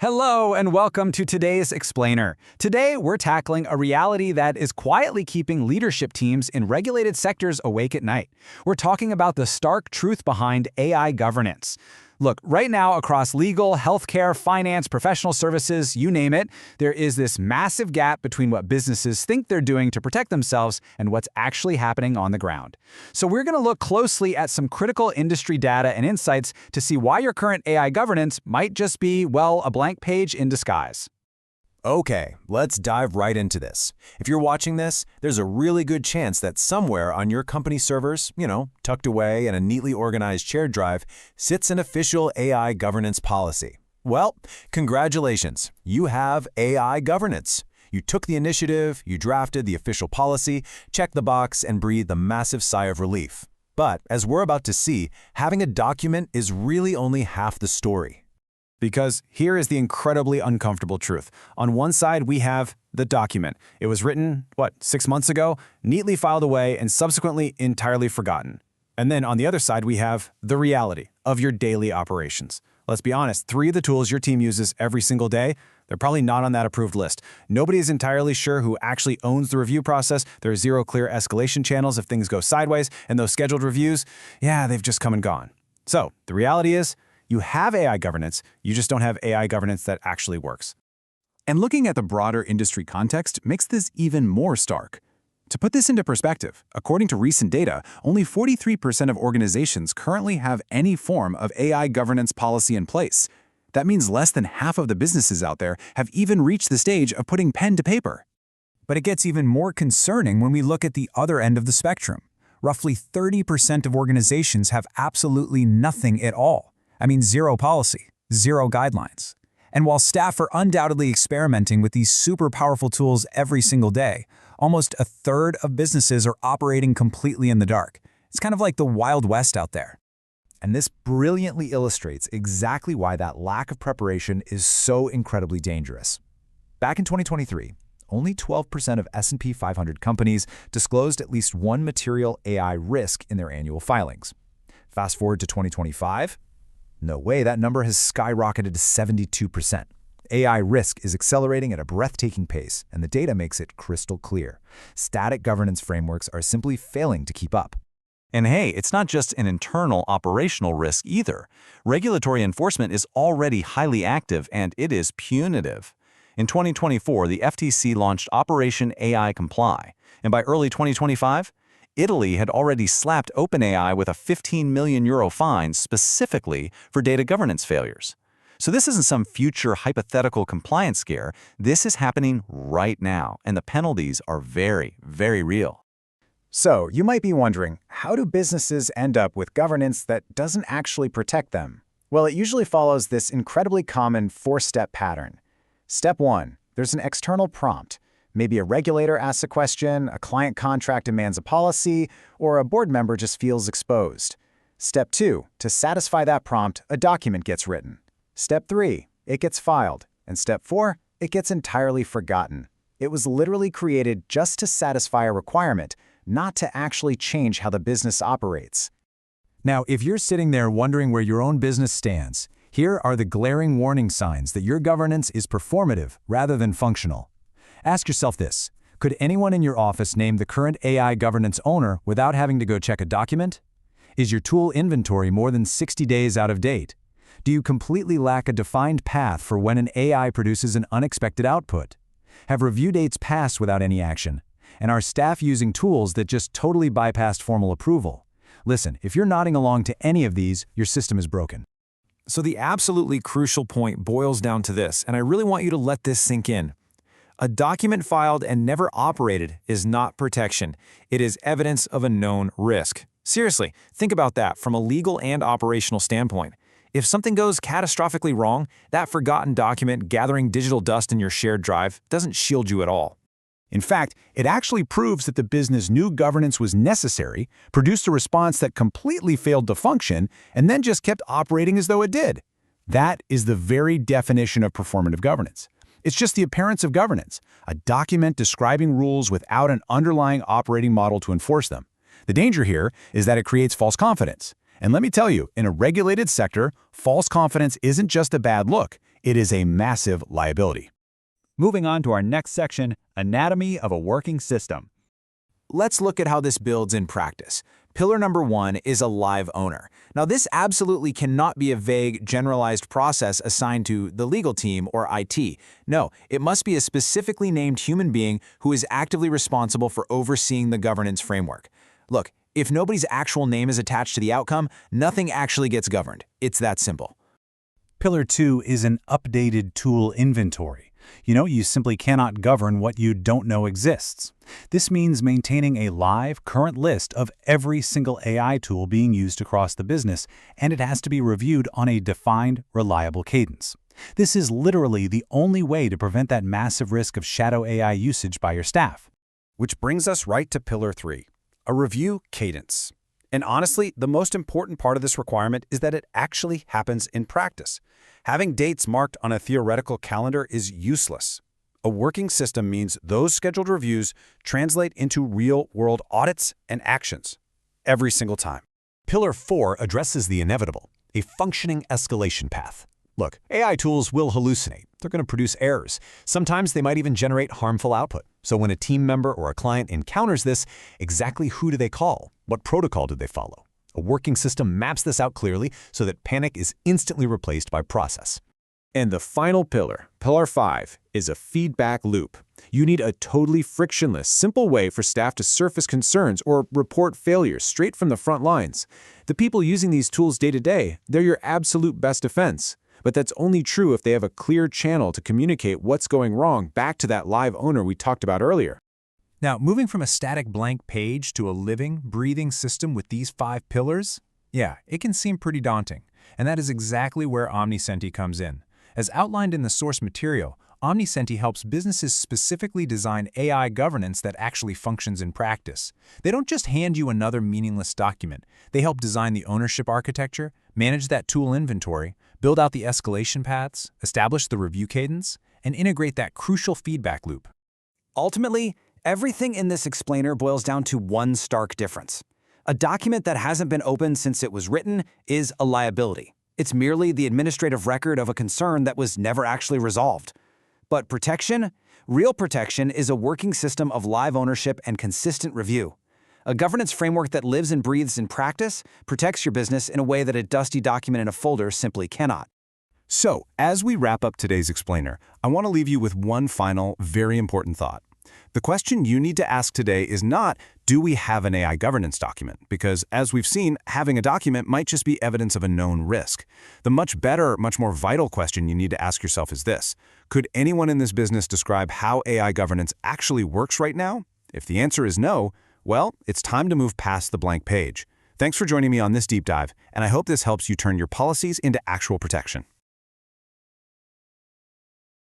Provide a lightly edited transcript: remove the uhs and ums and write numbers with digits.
Hello and welcome to today's Explainer. Today, we're tackling a reality that is quietly keeping leadership teams in regulated sectors awake at night. We're talking about the stark truth behind AI governance. Look, right now across legal, healthcare, finance, professional services, you name it, there is this massive gap between what businesses think they're doing to protect themselves and what's actually happening on the ground. So we're going to look closely at some critical industry data and insights to see why your current AI governance might just be, well, a blank page in disguise. Okay, let's dive right into this. If you're watching this, there's a really good chance that somewhere on your company servers, tucked away in a neatly organized shared drive, sits an official AI governance policy. Well, congratulations, you have AI governance. You took the initiative, you drafted the official policy, checked the box, and breathed a massive sigh of relief. But as we're about to see, having a document is really only half the story. Because here is the incredibly uncomfortable truth. On one side, we have the document. It was written, 6 months ago, neatly filed away, and subsequently entirely forgotten. And then on the other side, we have the reality of your daily operations. Let's be honest, 3 of the tools your team uses every single day, they're probably not on that approved list. Nobody is entirely sure who actually owns the review process. There are 0 clear escalation channels if things go sideways, and those scheduled reviews, they've just come and gone. So the reality is, you have AI governance, you just don't have AI governance that actually works. And looking at the broader industry context makes this even more stark. To put this into perspective, according to recent data, only 43% of organizations currently have any form of AI governance policy in place. That means less than half of the businesses out there have even reached the stage of putting pen to paper. But it gets even more concerning when we look at the other end of the spectrum. Roughly 30% of organizations have absolutely nothing at all. 0 policy, 0 guidelines. And while staff are undoubtedly experimenting with these super powerful tools every single day, almost a third of businesses are operating completely in the dark. It's kind of like the Wild West out there. And this brilliantly illustrates exactly why that lack of preparation is so incredibly dangerous. Back in 2023, only 12% of S&P 500 companies disclosed at least one material AI risk in their annual filings. Fast forward to 2025, no way, that number has skyrocketed to 72%. AI risk is accelerating at a breathtaking pace, and the data makes it crystal clear. Static governance frameworks are simply failing to keep up. And hey, it's not just an internal operational risk either. Regulatory enforcement is already highly active, and it is punitive. In 2024, the FTC launched Operation AI Comply, and by early 2025, Italy had already slapped OpenAI with a €15 million fine specifically for data governance failures. So this isn't some future hypothetical compliance scare. This is happening right now, and the penalties are very, very real. So you might be wondering, how do businesses end up with governance that doesn't actually protect them? Well, it usually follows this incredibly common 4-step pattern. Step 1, there's an external prompt. Maybe a regulator asks a question, a client contract demands a policy, or a board member just feels exposed. Step 2, to satisfy that prompt, a document gets written. Step 3, it gets filed. And Step 4, it gets entirely forgotten. It was literally created just to satisfy a requirement, not to actually change how the business operates. Now, if you're sitting there wondering where your own business stands, here are the glaring warning signs that your governance is performative rather than functional. Ask yourself this: could anyone in your office name the current AI governance owner without having to go check a document? Is your tool inventory more than 60 days out of date? Do you completely lack a defined path for when an AI produces an unexpected output? Have review dates passed without any action? And are staff using tools that just totally bypassed formal approval? Listen, if you're nodding along to any of these, your system is broken. So the absolutely crucial point boils down to this, and I really want you to let this sink in. A document filed and never operated is not protection. It is evidence of a known risk. Seriously, think about that from a legal and operational standpoint. If something goes catastrophically wrong, that forgotten document gathering digital dust in your shared drive doesn't shield you at all. In fact, it actually proves that the business knew governance was necessary, produced a response that completely failed to function, and then just kept operating as though it did. That is the very definition of performative governance. It's just the appearance of governance, a document describing rules without an underlying operating model to enforce them. The danger here is that it creates false confidence. And let me tell you, in a regulated sector, false confidence isn't just a bad look, It is a massive liability. Moving on to our next section, anatomy of a working system. Let's look at how this builds in practice. Pillar number 1 is a live owner. Now, this absolutely cannot be a vague, generalized process assigned to the legal team or IT. No, it must be a specifically named human being who is actively responsible for overseeing the governance framework. Look, if nobody's actual name is attached to the outcome, nothing actually gets governed. It's that simple. Pillar 2 is an updated tool inventory. You simply cannot govern what you don't know exists. This means maintaining a live, current list of every single AI tool being used across the business, and it has to be reviewed on a defined, reliable cadence. This is literally the only way to prevent that massive risk of shadow AI usage by your staff. Which brings us right to Pillar 3, a review cadence. And honestly, the most important part of this requirement is that it actually happens in practice. Having dates marked on a theoretical calendar is useless. A working system means those scheduled reviews translate into real-world audits and actions every single time. Pillar 4 addresses the inevitable, a functioning escalation path. Look, AI tools will hallucinate. They're going to produce errors. Sometimes they might even generate harmful output. So when a team member or a client encounters this, exactly who do they call? What protocol do they follow? A working system maps this out clearly so that panic is instantly replaced by process. And the final pillar, Pillar 5, is a feedback loop. You need a totally frictionless, simple way for staff to surface concerns or report failures straight from the front lines. The people using these tools day to day, they're your absolute best defense. But that's only true if they have a clear channel to communicate what's going wrong back to that live owner we talked about earlier. Now, moving from a static blank page to a living, breathing system with these 5 pillars, it can seem pretty daunting. And that is exactly where Omnisenti comes in. As outlined in the source material, Omnisenti helps businesses specifically design AI governance that actually functions in practice. They don't just hand you another meaningless document. They help design the ownership architecture, manage that tool inventory, build out the escalation paths, establish the review cadence, and integrate that crucial feedback loop. Ultimately, everything in this explainer boils down to one stark difference. A document that hasn't been opened since it was written is a liability. It's merely the administrative record of a concern that was never actually resolved. But protection? Real protection is a working system of live ownership and consistent review. A governance framework that lives and breathes in practice protects your business in a way that a dusty document in a folder simply cannot. So, as we wrap up today's explainer, I want to leave you with one final, very important thought. The question you need to ask today is not, do we have an AI governance document? Because, as we've seen, having a document might just be evidence of a known risk. The much better, much more vital question you need to ask yourself is this: could anyone in this business describe how AI governance actually works right now? If the answer is no, well, it's time to move past the blank page. Thanks for joining me on this deep dive, and I hope this helps you turn your policies into actual protection.